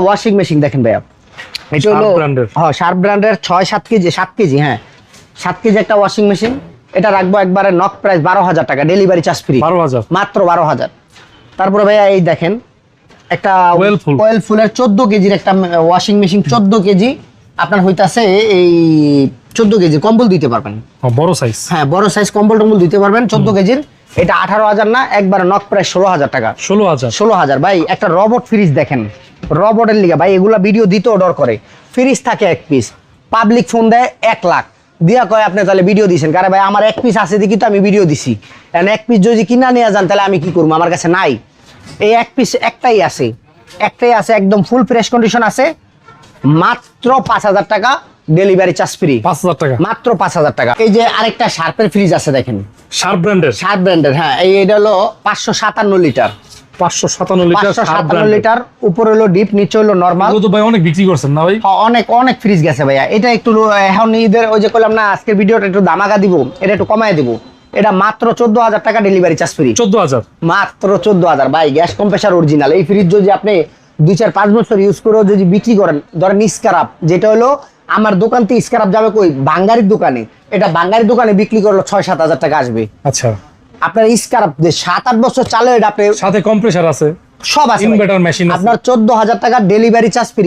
Washing machine দেখেন ভাইয়া, এটা হলো শার্প ব্র্যান্ডের 6-7 কেজি 7 কেজি, হ্যাঁ 7 কেজি একটা ওয়াশিং মেশিন। এটা রাখবো একবারে নক প্রাইস 12,000 টাকা, ডেলিভারি চার্জ ফ্রি, 12,000 মাত্র 12,000। তারপরে ভাইয়া এই দেখেন একটা ওয়েলফুলের 14 কেজির একটা ওয়াশিং মেশিন, 14 কেজি আপনার হইতাছে এই 14 কেজি কম্বল দিতে পারবেন, বড় সাইজ, হ্যাঁ বড় সাইজ কম্বল টম্বল দিতে পারবেন 14 কেজির। এটা 18,000 না, একবার নক প্রাইস 16,000 টাকা। 16,000 ভাই। একটা রবট ফ্রিজ দেখেন, রবটের লিগা ভাই এগুলা ভিডিও দিতে অর্ডার করে, ফ্রিজ থাকে এক পিস, পাবলিক ফোন দেয় 1 লাখ দিয়া কয় আপনি তাহলে ভিডিও দিয়েছেন, কারণ ভাই আমার এক পিস আছে দেখি তো আমি ভিডিও দিছি, কারণ এক পিস যদি কিনা নিয়ে যান তাহলে আমি কি করবো, আমার কাছে নাই। এই এক পিস একটাই আছে, একদম ফুল ফ্রেশ কন্ডিশন আছে, মাত্র 5,000 টাকা, ডেলিভারি চার্জ ফ্রি, 5,000 টাকা, মাত্র 5,000 টাকা। এই যে আরেকটা শার্পের ফ্রিজ আছে দেখেন, শার্প ব্র্যান্ডের, হ্যাঁ এটা হলো 557 লিটার, 557 লিটার, উপরে হলো ডিপ, নিচে হলো নরমাল। তো ভাই অনেক বিক্রি করছেন না ভাই? অনেক ফ্রিজ গেছে ভাইয়া। এটা একটু এখন ঈদের ওই যে করলাম না আজকের ভিডিওটা একটু দামাকা দিব, এটা একটু কমায় দিব, এটা মাত্র 14,000 টাকা, ডেলিভারি চার্জ ফ্রি। 14,000, মাত্র 14,000 ভাই। Gas compressor original. এই ফ্রিজ যদি আপনি 2-4-5 বছর ইউজ করেও যদি বিক্রি করেন, ধরেন স্ক্র্যাপ, যেটা হলো আমার দোকান থেকে স্ক্র্যাপ যাবে কই, বাঙ্গারির দোকানে, এটা বাঙ্গারির দোকানে বিক্রি করলো 6-7 হাজার টাকা আসবে। আচ্ছা, আপনার স্ক্র্যাপ যে 7-8 বছর চালে, এটা আপনি সাথে কম্প্রেসার আছে, সব আছে, ইনভার্টার মেশিন আছে, আপনার 14,000 টাকা, ডেলিভারি চার্জ ফ্রি।